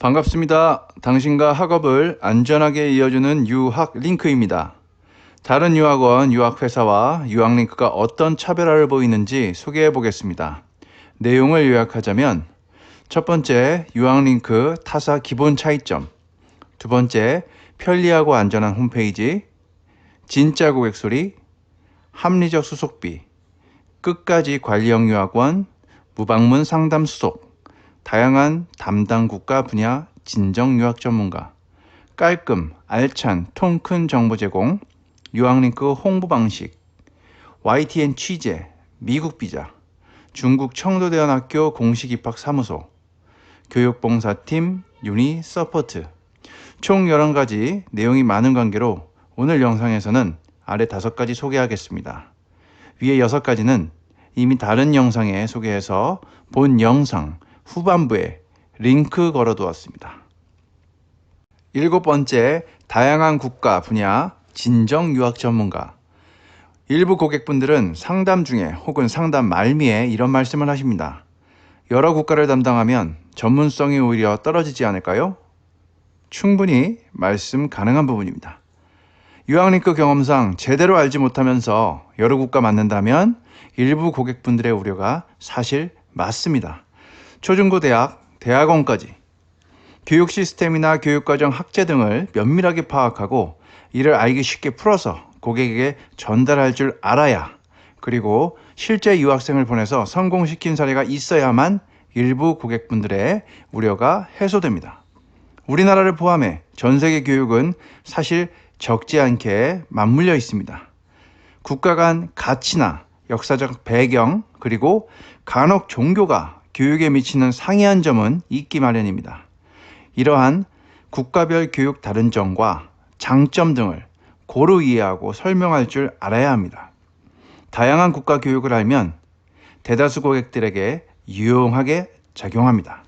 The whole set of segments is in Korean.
반갑습니다. 당신과 학업을 안전하게 이어주는 유학 링크입니다. 다른 유학원, 유학회사와 유학 링크가 어떤 차별화를 보이는지 소개해 보겠습니다. 내용을 요약하자면 첫 번째, 유학 링크 타사 기본 차이점. 두 번째, 편리하고 안전한 홈페이지. 진짜 고객 소리. 합리적 수속비. 끝까지 관리형 유학원. 무방문 상담 수속. 다양한 담당 국가 분야 진정 유학 전문가, 깔끔, 알찬, 통 큰 정보 제공, 유학링크 홍보 방식, YTN 취재, 미국 비자, 중국 청도대안학교 공식 입학 사무소, 교육봉사팀 유니 서포트. 총 11가지 내용이 많은 관계로 오늘 영상에서는 아래 5가지 소개하겠습니다. 위에 6가지는 이미 다른 영상에 소개해서 본 영상 후반부에 링크 걸어두었습니다. 7번째, 다양한 국가 분야 진정 유학 전문가. 일부 고객분들은 상담 중에 혹은 상담 말미에 이런 말씀을 하십니다. 여러 국가를 담당하면 전문성이 오히려 떨어지지 않을까요? 충분히 말씀 가능한 부분입니다. 유학링크 경험상 제대로 알지 못하면서 여러 국가 맡는다면 일부 고객분들의 우려가 사실 맞습니다. 초중고 대학, 대학원까지 교육 시스템이나 교육과정 학제 등을 면밀하게 파악하고 이를 알기 쉽게 풀어서 고객에게 전달할 줄 알아야, 그리고 실제 유학생을 보내서 성공시킨 사례가 있어야만 일부 고객분들의 우려가 해소됩니다. 우리나라를 포함해 전 세계 교육은 사실 적지 않게 맞물려 있습니다. 국가 간 가치나 역사적 배경, 그리고 간혹 종교가 교육에 미치는 상이한 점은 있기 마련입니다. 이러한 국가별 교육 다른 점과 장점 등을 고루 이해하고 설명할 줄 알아야 합니다. 다양한 국가 교육을 알면 대다수 고객들에게 유용하게 작용합니다.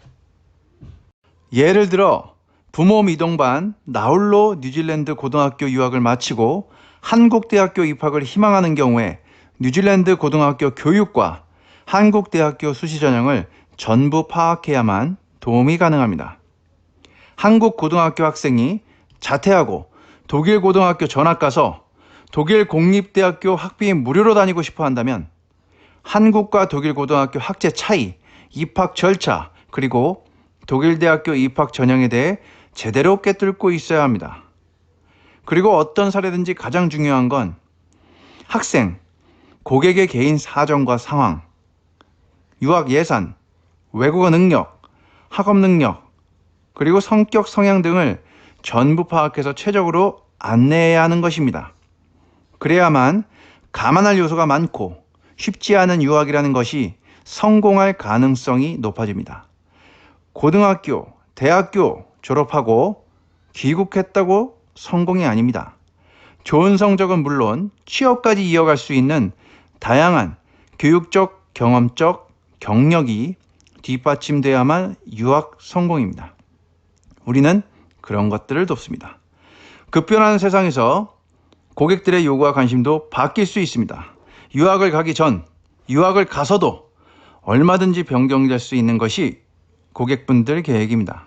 예를 들어 부모 미동반 나홀로 뉴질랜드 고등학교 유학을 마치고 한국 대학교 입학을 희망하는 경우에 뉴질랜드 고등학교 교육과 한국 대학교 수시 전형을 전부 파악해야만 도움이 가능합니다. 한국 고등학교 학생이 자퇴하고 독일 고등학교 전학 가서 독일 공립대학교 학비 무료로 다니고 싶어 한다면 한국과 독일 고등학교 학제 차이, 입학 절차, 그리고 독일 대학교 입학 전형에 대해 제대로 꿰뚫고 있어야 합니다. 그리고 어떤 사례든지 가장 중요한 건 학생, 고객의 개인 사정과 상황, 유학 예산, 외국어 능력, 학업 능력, 그리고 성격 성향 등을 전부 파악해서 최적으로 안내해야 하는 것입니다. 그래야만 감안할 요소가 많고 쉽지 않은 유학이라는 것이 성공할 가능성이 높아집니다. 고등학교, 대학교 졸업하고 귀국했다고 성공이 아닙니다. 좋은 성적은 물론 취업까지 이어갈 수 있는 다양한 교육적, 경험적 경력이 뒷받침돼야만 유학 성공입니다. 우리는 그런 것들을 돕습니다. 급변하는 세상에서 고객들의 요구와 관심도 바뀔 수 있습니다. 유학을 가기 전, 유학을 가서도 얼마든지 변경될 수 있는 것이 고객분들 계획입니다.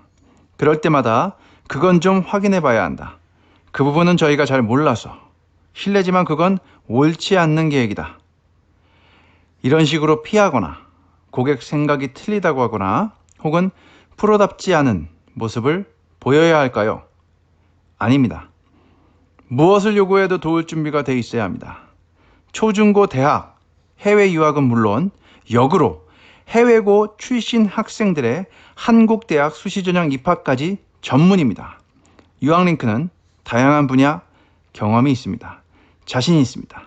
그럴 때마다 그건 좀 확인해 봐야 한다. 그 부분은 저희가 잘 몰라서. 실례지만 그건 옳지 않는 계획이다. 이런 식으로 피하거나 고객 생각이 틀리다고 하거나 혹은 프로답지 않은 모습을 보여야 할까요? 아닙니다. 무엇을 요구해도 도울 준비가 돼 있어야 합니다. 초중고 대학, 해외 유학은 물론 역으로 해외고 출신 학생들의 한국 대학 수시 전형 입학까지 전문입니다. 유학링크는 다양한 분야 경험이 있습니다. 자신이 있습니다.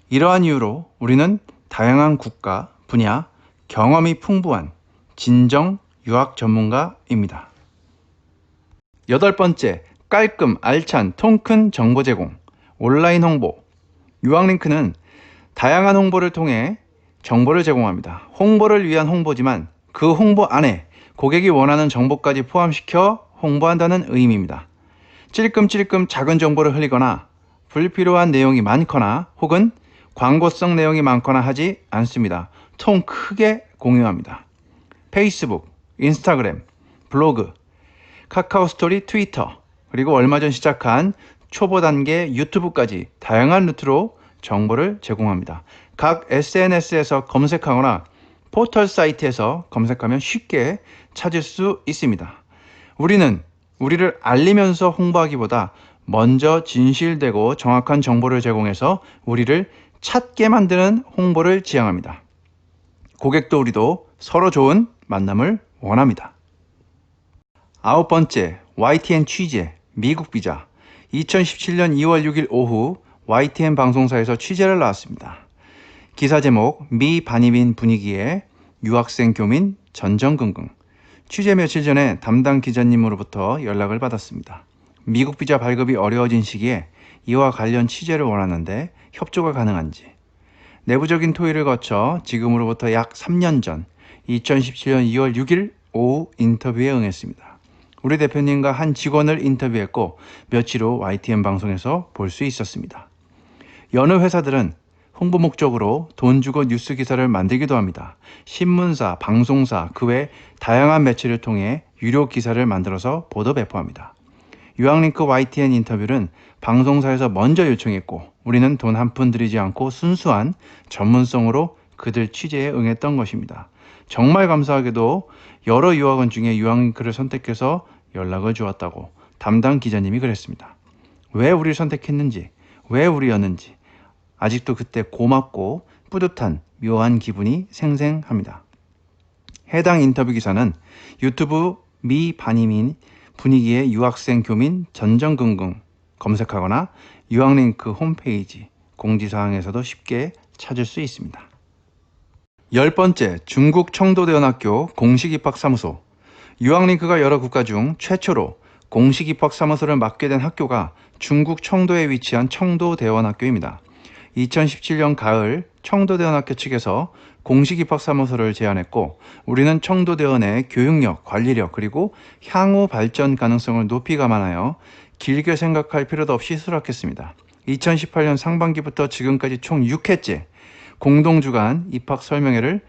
이러한 이유로 우리는 다양한 국가, 분야, 경험이 풍부한 진정 유학 전문가입니다. 8번째, 깔끔, 알찬, 통 큰 정보 제공, 온라인 홍보. 유학링크는 다양한 홍보를 통해 정보를 제공합니다. 홍보를 위한 홍보지만 그 홍보 안에 고객이 원하는 정보까지 포함시켜 홍보한다는 의미입니다. 찔끔찔끔 작은 정보를 흘리거나 불필요한 내용이 많거나 혹은 광고성 내용이 많거나 하지 않습니다. 통 크게 공유합니다. 페이스북, 인스타그램, 블로그, 카카오 스토리, 트위터, 그리고 얼마 전 시작한 초보 단계 유튜브까지 다양한 루트로 정보를 제공합니다. 각 SNS에서 검색하거나 포털 사이트에서 검색하면 쉽게 찾을 수 있습니다. 우리는 우리를 알리면서 홍보하기보다 먼저 진실되고 정확한 정보를 제공해서 우리를 찾게 만드는 홍보를 지향합니다. 고객도 우리도 서로 좋은 만남을 원합니다. 9번째, YTN 취재, 미국 비자. 2017년 2월 6일 오후 YTN 방송사에서 취재를 나왔습니다. 기사 제목, 미 반이민 분위기에 유학생 교민 전전긍긍. 취재 며칠 전에 담당 기자님으로부터 연락을 받았습니다. 미국 비자 발급이 어려워진 시기에 이와 관련 취재를 원하는데 협조가 가능한지. 내부적인 토의를 거쳐 지금으로부터 약 3년 전 2017년 2월 6일 오후 인터뷰에 응했습니다. 우리 대표님과 한 직원을 인터뷰했고 며칠 후 YTN 방송에서 볼 수 있었습니다. 여느 회사들은 홍보 목적으로 돈 주고 뉴스 기사를 만들기도 합니다. 신문사, 방송사, 그 외 다양한 매체를 통해 유료 기사를 만들어서 보도 배포합니다. 유학링크 YTN 인터뷰는 방송사에서 먼저 요청했고 우리는 돈 한 푼 들이지 않고 순수한 전문성으로 그들 취재에 응했던 것입니다. 정말 감사하게도 여러 유학원 중에 유학링크를 선택해서 연락을 주었다고 담당 기자님이 그랬습니다. 왜 우리를 선택했는지, 왜 우리였는지 아직도 그때 고맙고 뿌듯한 묘한 기분이 생생합니다. 해당 인터뷰 기사는 유튜브 미 반이민 분위기의 유학생 교민 전전긍긍 검색하거나 유학링크 홈페이지 공지사항에서도 쉽게 찾을 수 있습니다. 10번째, 중국 청도대원학교 공식 입학사무소. 유학링크가 여러 국가 중 최초로 공식 입학사무소를 맡게 된 학교가 중국 청도에 위치한 청도대원학교입니다. 2017년 가을 청도대원학교 측에서 공식 입학사무소를 제안했고 우리는 청도대원의 교육력, 관리력 그리고 향후 발전 가능성을 높이 감안하여 길게 생각할 필요도 없이 수락했습니다. 2018년 상반기부터 지금까지 총 6회째 공동주간 입학 설명회를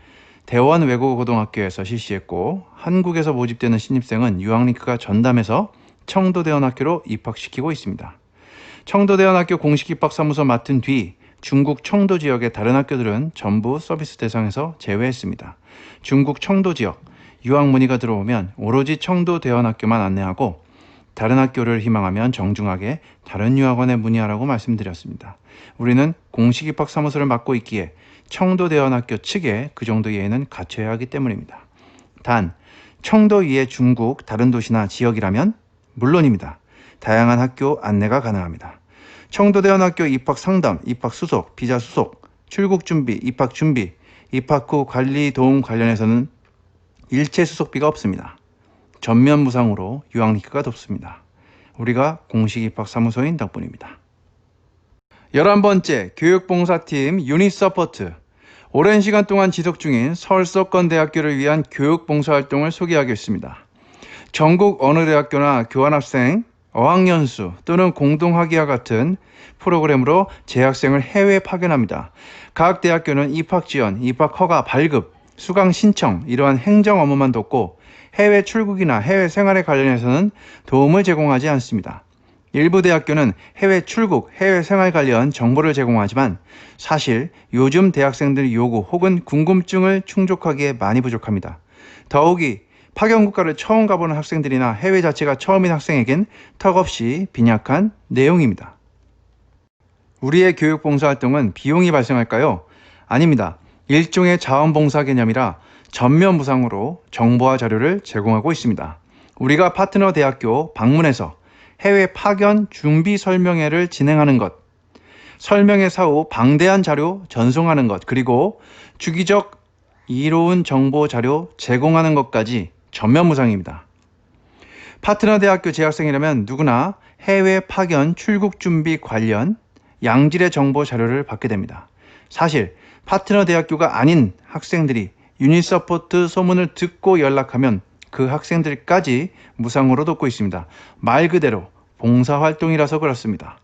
대원 외국어고등학교에서 실시했고 한국에서 모집되는 신입생은 유학링크가 전담해서 청도대원학교로 입학시키고 있습니다. 청도대원학교 공식 입학사무소 맡은 뒤 중국 청도 지역의 다른 학교들은 전부 서비스 대상에서 제외했습니다. 중국 청도 지역 유학 문의가 들어오면 오로지 청도대원학교만 안내하고 다른 학교를 희망하면 정중하게 다른 유학원에 문의하라고 말씀드렸습니다. 우리는 공식 입학사무소를 맡고 있기에 청도대원학교 측에 그 정도 예의는 갖춰야 하기 때문입니다. 단, 청도 이외 중국 다른 도시나 지역이라면 물론입니다. 다양한 학교 안내가 가능합니다. 청도대원학교 입학 상담, 입학 수속, 비자 수속, 출국 준비, 입학 준비, 입학 후 관리 도움 관련해서는 일체 수속비가 없습니다. 전면 무상으로 유학링크가 돕습니다. 우리가 공식 입학 사무소인 덕분입니다. 11번째, 교육봉사팀 유닛서포트. 오랜 시간 동안 지속 중인 서울수도권대학교를 위한 교육봉사활동을 소개하겠습니다. 전국 어느 대학교나 교환학생, 어학연수 또는 공동학위와 같은 프로그램으로 재학생을 해외 파견합니다. 각 대학교는 입학 지원, 입학 허가, 발급, 수강 신청 이러한 행정 업무만 돕고 해외 출국이나 해외 생활에 관련해서는 도움을 제공하지 않습니다. 일부 대학교는 해외 출국, 해외 생활 관련 정보를 제공하지만 사실 요즘 대학생들의 요구 혹은 궁금증을 충족하기에 많이 부족합니다. 더욱이 파견국가를 처음 가보는 학생들이나 해외 자체가 처음인 학생에겐 턱없이 빈약한 내용입니다. 우리의 교육봉사활동은 비용이 발생할까요? 아닙니다. 일종의 자원봉사 개념이라 전면 무상으로 정보와 자료를 제공하고 있습니다. 우리가 파트너 대학교 방문해서 해외 파견 준비 설명회를 진행하는 것, 설명회 사후 방대한 자료 전송하는 것, 그리고 주기적 이로운 정보 자료 제공하는 것까지 전면 무상입니다. 파트너 대학교 재학생이라면 누구나 해외 파견 출국 준비 관련 양질의 정보 자료를 받게 됩니다. 사실 파트너 대학교가 아닌 학생들이 유닛서포트 소문을 듣고 연락하면 그 학생들까지 무상으로 돕고 있습니다. 말 그대로 봉사활동이라서 그렇습니다.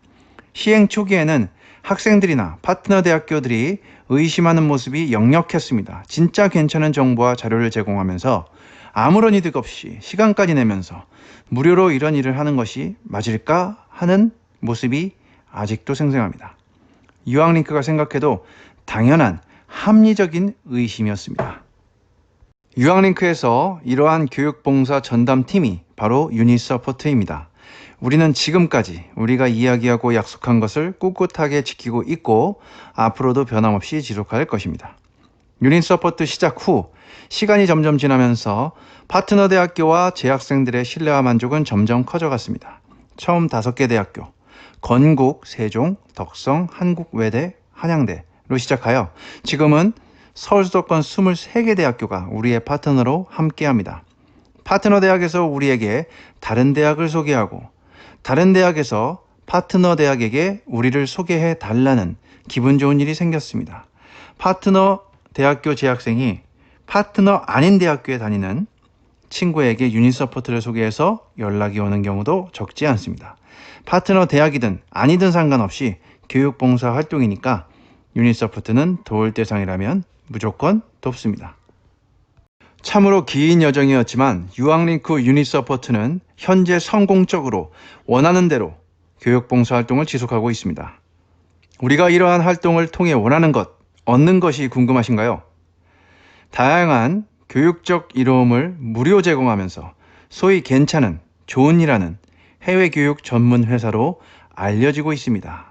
시행 초기에는 학생들이나 파트너 대학교들이 의심하는 모습이 역력했습니다. 진짜 괜찮은 정보와 자료를 제공하면서 아무런 이득 없이 시간까지 내면서 무료로 이런 일을 하는 것이 맞을까 하는 모습이 아직도 생생합니다. 유학링크가 생각해도 당연한 합리적인 의심이었습니다. 유학링크에서 이러한 교육봉사 전담팀이 바로 유니서포트입니다. 우리는 지금까지 우리가 이야기하고 약속한 것을 꿋꿋하게 지키고 있고 앞으로도 변함없이 지속할 것입니다. 유니서포트 시작 후 시간이 점점 지나면서 파트너 대학교와 재학생들의 신뢰와 만족은 점점 커져갔습니다. 처음 5개 대학교, 건국, 세종, 덕성, 한국외대, 한양대로 시작하여 지금은 서울 수도권 23개 대학교가 우리의 파트너로 함께합니다. 파트너 대학에서 우리에게 다른 대학을 소개하고 다른 대학에서 파트너 대학에게 우리를 소개해 달라는 기분 좋은 일이 생겼습니다. 파트너 대학교 재학생이 파트너 아닌 대학교에 다니는 친구에게 유니서포트를 소개해서 연락이 오는 경우도 적지 않습니다. 파트너 대학이든 아니든 상관없이 교육봉사 활동이니까 유니서포트는 도울 대상이라면 무조건 돕습니다. 참으로 긴 여정이었지만 유학링크 유니서포트는 현재 성공적으로 원하는 대로 교육봉사 활동을 지속하고 있습니다. 우리가 이러한 활동을 통해 원하는 것, 얻는 것이 궁금하신가요? 다양한 교육적 이로움을 무료 제공하면서 소위 괜찮은, 좋은 일하는 해외교육 전문 회사로 알려지고 있습니다.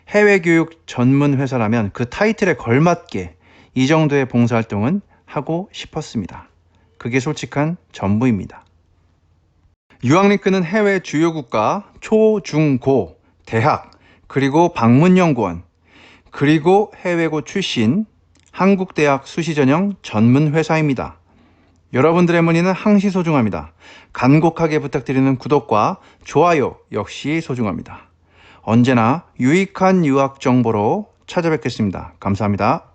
해외교육 전문 회사라면 그 타이틀에 걸맞게 이 정도의 봉사활동은 하고 싶었습니다. 그게 솔직한 전부입니다. 유학링크는 해외 주요 국가, 초, 중, 고, 대학, 그리고 방문연구원, 그리고 해외고 출신 한국대학 수시전형 전문 회사입니다. 여러분들의 문의는 항시 소중합니다. 간곡하게 부탁드리는 구독과 좋아요 역시 소중합니다. 언제나 유익한 유학 정보로 찾아뵙겠습니다. 감사합니다.